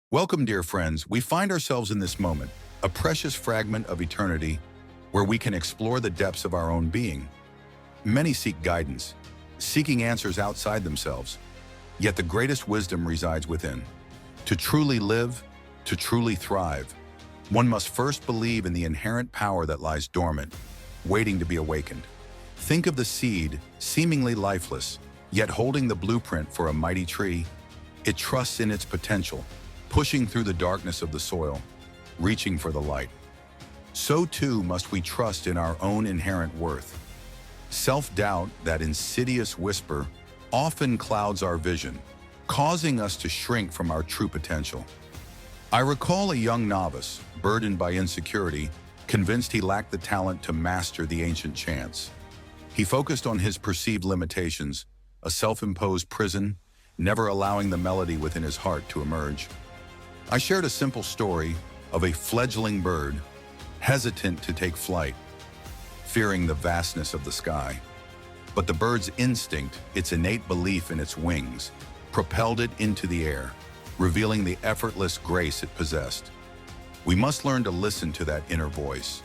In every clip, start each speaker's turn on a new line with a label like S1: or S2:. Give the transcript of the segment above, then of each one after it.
S1: Welcome, dear friends. We find ourselves in this moment, a precious fragment of eternity where we can explore the depths of our own being. Many seek guidance, seeking answers outside themselves, yet the greatest wisdom resides within. To truly live, to truly thrive, one must first believe in the inherent power that lies dormant, waiting to be awakened. Think of the seed, seemingly lifeless, yet holding the blueprint for a mighty tree. It trusts in its potential, pushing through the darkness of the soil, reaching for the light. So too must we trust in our own inherent worth. Self-doubt, that insidious whisper, often clouds our vision, causing us to shrink from our true potential. I recall a young novice, burdened by insecurity, convinced he lacked the talent to master the ancient chants. He focused on his perceived limitations, a self-imposed prison, never allowing the melody within his heart to emerge. I shared a simple story of a fledgling bird, hesitant to take flight, fearing the vastness of the sky. But the bird's instinct, its innate belief in its wings, propelled it into the air, revealing the effortless grace it possessed. We must learn to listen to that inner voice,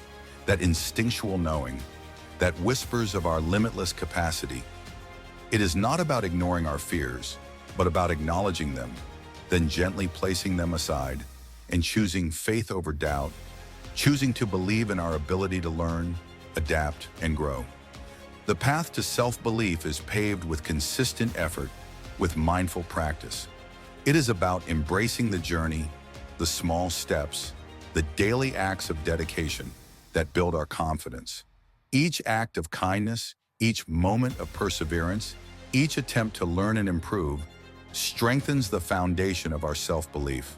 S1: that instinctual knowing, that whispers of our limitless capacity. It is not about ignoring our fears, but about acknowledging them, then gently placing them aside and choosing faith over doubt, choosing to believe in our ability to learn, adapt, and grow. The path to self-belief is paved with consistent effort, with mindful practice. It is about embracing the journey, the small steps, the daily acts of dedication that build our confidence. Each act of kindness, each moment of perseverance, each attempt to learn and improve strengthens the foundation of our self-belief.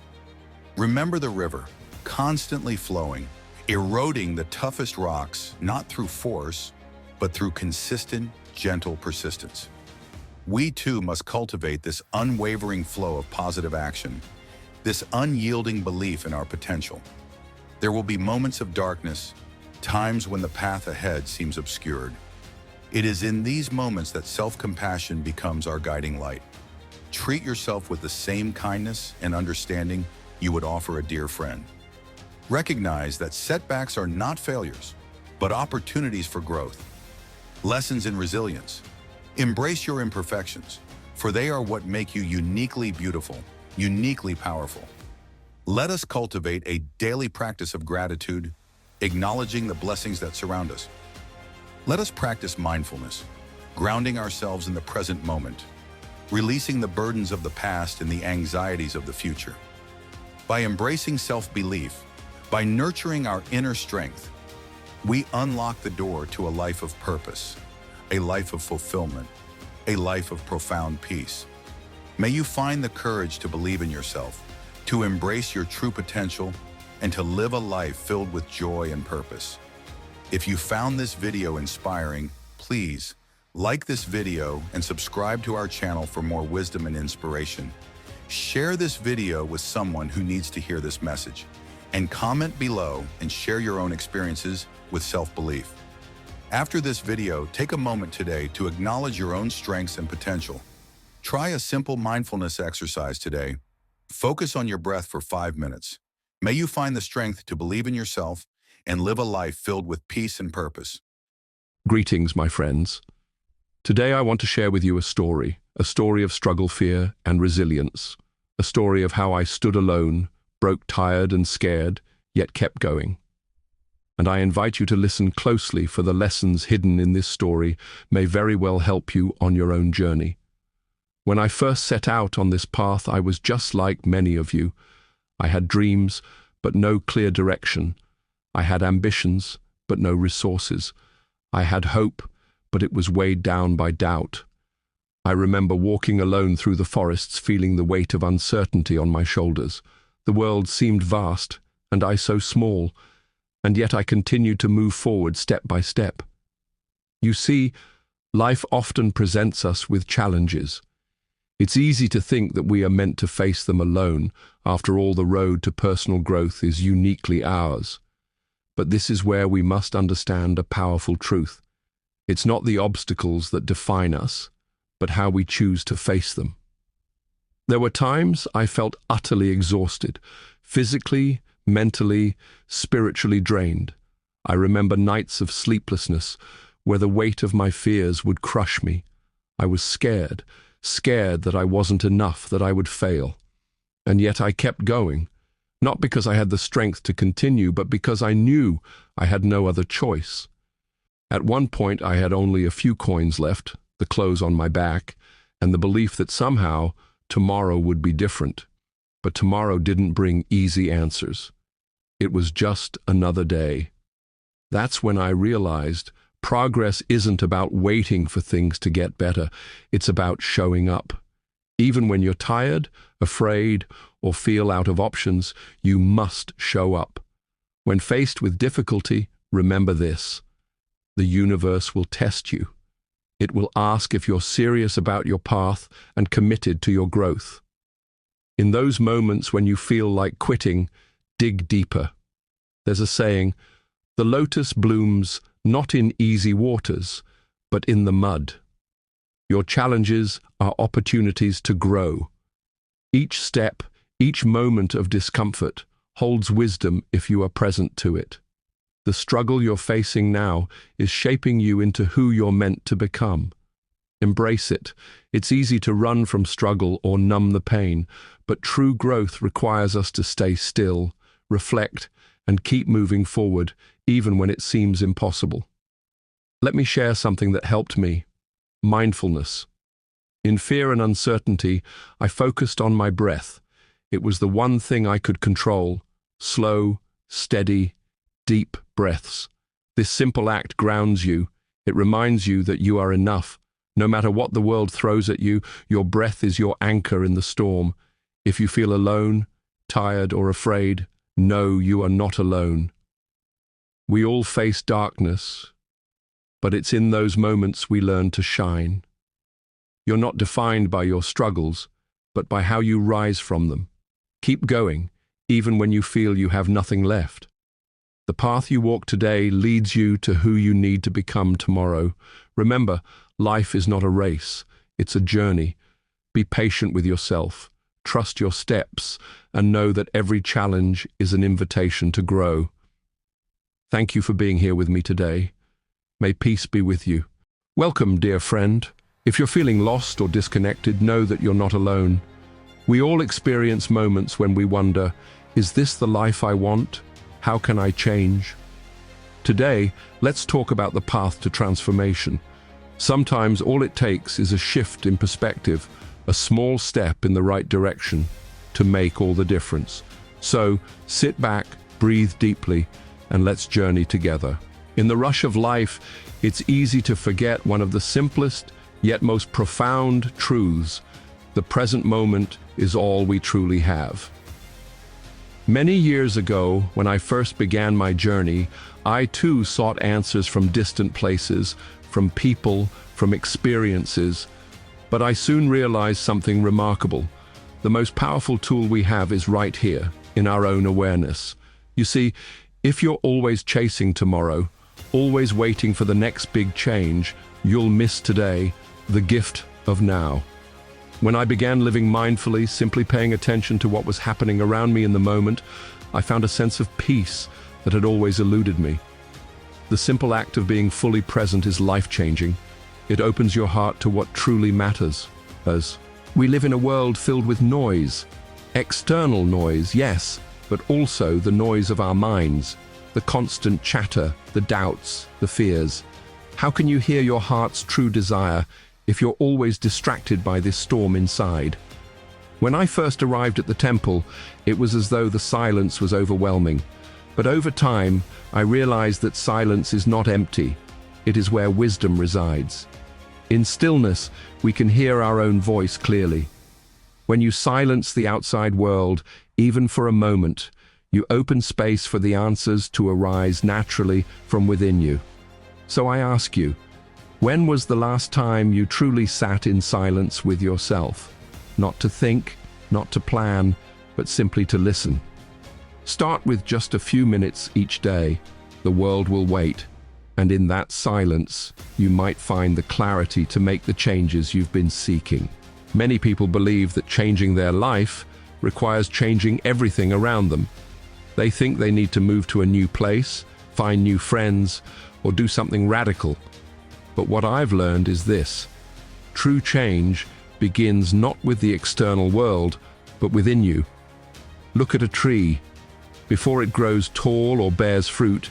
S1: Remember the river, constantly flowing, eroding the toughest rocks, not through force, but through consistent, gentle persistence. We too must cultivate this unwavering flow of positive action, this unyielding belief in our potential. There will be moments of darkness, times when the path ahead seems obscured. It is in these moments that self-compassion becomes our guiding light. Treat yourself with the same kindness and understanding you would offer a dear friend. Recognize that setbacks are not failures, but opportunities for growth. Lessons in resilience. Embrace your imperfections, for they are what make you uniquely beautiful, uniquely powerful. Let us cultivate a daily practice of gratitude, acknowledging the blessings that surround us. Let us practice mindfulness, grounding ourselves in the present moment, releasing the burdens of the past and the anxieties of the future. By embracing self-belief, by nurturing our inner strength, we unlock the door to a life of purpose, a life of fulfillment, a life of profound peace. May you find the courage to believe in yourself, to embrace your true potential, and to live a life filled with joy and purpose. If you found this video inspiring, please like this video and subscribe to our channel for more wisdom and inspiration. Share this video with someone who needs to hear this message, and comment below and share your own experiences with self-belief. After this video, take a moment today to acknowledge your own strengths and potential. Try a simple mindfulness exercise today. Focus on your breath for 5 minutes. May you find the strength to believe in yourself and live a life filled with peace and purpose.
S2: Greetings, my friends. Today I want to share with you a story of struggle, fear, and resilience, a story of how I stood alone, broke tired and scared, yet kept going. And I invite you to listen closely, for the lessons hidden in this story may very well help you on your own journey. When I first set out on this path, I was just like many of you. I had dreams, but no clear direction. I had ambitions, but no resources. I had hope, but it was weighed down by doubt. I remember walking alone through the forests, feeling the weight of uncertainty on my shoulders. The world seemed vast, and I so small, and yet I continued to move forward step by step. You see, life often presents us with challenges. It's easy to think that we are meant to face them alone. After all, the road to personal growth is uniquely ours. But this is where we must understand a powerful truth. It's not the obstacles that define us, but how we choose to face them. There were times I felt utterly exhausted, physically, mentally, spiritually drained. I remember nights of sleeplessness where the weight of my fears would crush me. I was scared, scared that I wasn't enough, that I would fail. And yet I kept going, not because I had the strength to continue, but because I knew I had no other choice. At one point I had only a few coins left, the clothes on my back, and the belief that somehow tomorrow would be different. But tomorrow didn't bring easy answers. It was just another day. That's when I realized progress isn't about waiting for things to get better. It's about showing up. Even when you're tired, afraid, or feel out of options, you must show up. When faced with difficulty, remember this: the universe will test you. It will ask if you're serious about your path and committed to your growth. In those moments when you feel like quitting, dig deeper. There's a saying, the lotus blooms not in easy waters, but in the mud. Your challenges are opportunities to grow. Each step, each moment of discomfort holds wisdom if you are present to it. The struggle you're facing now is shaping you into who you're meant to become. Embrace it. It's easy to run from struggle or numb the pain, but true growth requires us to stay still, reflect, and keep moving forward, even when it seems impossible. Let me share something that helped me: mindfulness. In fear and uncertainty, I focused on my breath. It was the one thing I could control: slow, steady, deep breaths. This simple act grounds you. It reminds you that you are enough. No matter what the world throws at you, your breath is your anchor in the storm. If you feel alone, tired, or afraid, know you are not alone. We all face darkness, but it's in those moments we learn to shine. You're not defined by your struggles, but by how you rise from them. Keep going, even when you feel you have nothing left. The path you walk today leads you to who you need to become tomorrow. Remember, life is not a race, it's a journey. Be patient with yourself, trust your steps, and know that every challenge is an invitation to grow. Thank you for being here with me today. May peace be with you. Welcome, dear friend. If you're feeling lost or disconnected, know that you're not alone. We all experience moments when we wonder, is this the life I want? How can I change? Today, let's talk about the path to transformation. Sometimes all it takes is a shift in perspective, a small step in the right direction to make all the difference. So, sit back, breathe deeply, and let's journey together. In the rush of life, it's easy to forget one of the simplest yet most profound truths: the present moment is all we truly have. Many years ago, when I first began my journey, I too sought answers from distant places, from people, from experiences. But I soon realized something remarkable. The most powerful tool we have is right here, in our own awareness. You see, if you're always chasing tomorrow, always waiting for the next big change, you'll miss today, the gift of now. When I began living mindfully, simply paying attention to what was happening around me in the moment, I found a sense of peace that had always eluded me. The simple act of being fully present is life-changing. It opens your heart to what truly matters. As we live in a world filled with noise, external noise, yes, but also the noise of our minds, the constant chatter, the doubts, the fears. How can you hear your heart's true desire if you're always distracted by this storm inside? When I first arrived at the temple, it was as though the silence was overwhelming. But over time, I realized that silence is not empty. It is where wisdom resides. In stillness, we can hear our own voice clearly. When you silence the outside world, even for a moment, you open space for the answers to arise naturally from within you. So I ask you, when was the last time you truly sat in silence with yourself? Not to think, not to plan, but simply to listen. Start with just a few minutes each day. The world will wait, and in that silence, you might find the clarity to make the changes you've been seeking. Many people believe that changing their life requires changing everything around them. They think they need to move to a new place, find new friends, or do something radical. But what I've learned is this: true change begins not with the external world, but within you. Look at a tree. Before it grows tall or bears fruit,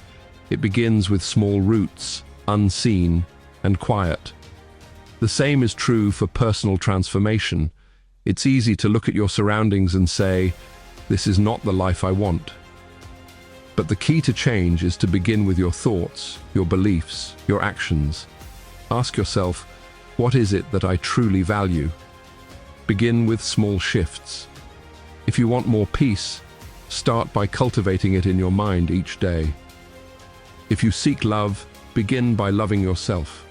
S2: it begins with small roots, unseen and quiet. The same is true for personal transformation. It's easy to look at your surroundings and say, "This is not the life I want." But the key to change is to begin with your thoughts, your beliefs, your actions. Ask yourself, what is it that I truly value? Begin with small shifts. If you want more peace, start by cultivating it in your mind each day. If you seek love, begin by loving yourself.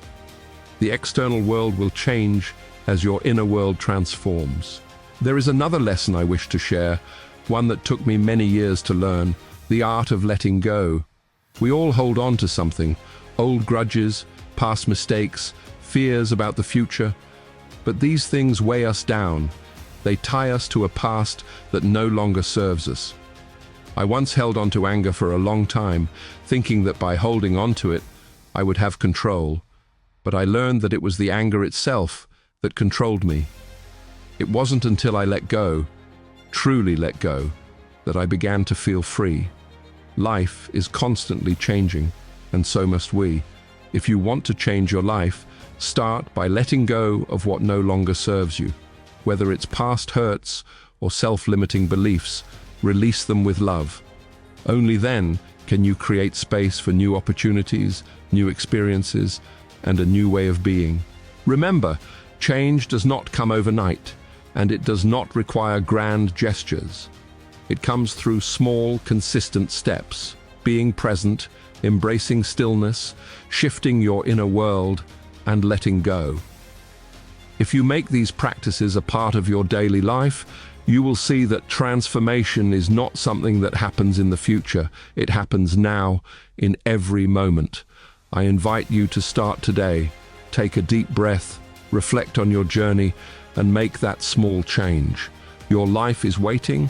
S2: The external world will change as your inner world transforms. There is another lesson I wish to share, one that took me many years to learn: the art of letting go. We all hold on to something: old grudges, past mistakes, fears about the future. But these things weigh us down. They tie us to a past that no longer serves us. I once held on to anger for a long time, thinking that by holding on to it, I would have control. But I learned that it was the anger itself that controlled me. It wasn't until I let go, truly let go, that I began to feel free. Life is constantly changing, and so must we. If you want to change your life, start by letting go of what no longer serves you. Whether it's past hurts or self-limiting beliefs, release them with love. Only then can you create space for new opportunities, new experiences, and a new way of being. Remember, change does not come overnight, and it does not require grand gestures. It comes through small, consistent steps: being present, embracing stillness, shifting your inner world, and letting go. If you make these practices a part of your daily life, you will see that transformation is not something that happens in the future. It happens now, in every moment. I invite you to start today. Take a deep breath, reflect on your journey, and make that small change. Your life is waiting,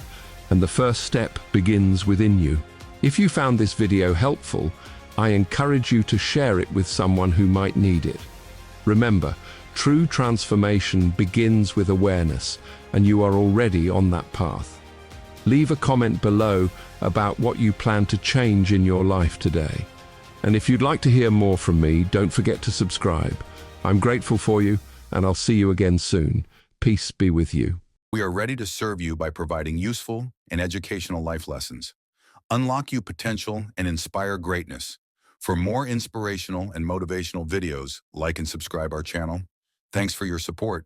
S2: and the first step begins within you. If you found this video helpful, I encourage you to share it with someone who might need it. Remember, true transformation begins with awareness, and you are already on that path. Leave a comment below about what you plan to change in your life today. And if you'd like to hear more from me, don't forget to subscribe. I'm grateful for you, and I'll see you again soon. Peace be with you.
S1: We are ready to serve you by providing useful and educational life lessons. Unlock your potential and inspire greatness. For more inspirational and motivational videos, like and subscribe our channel. Thanks for your support.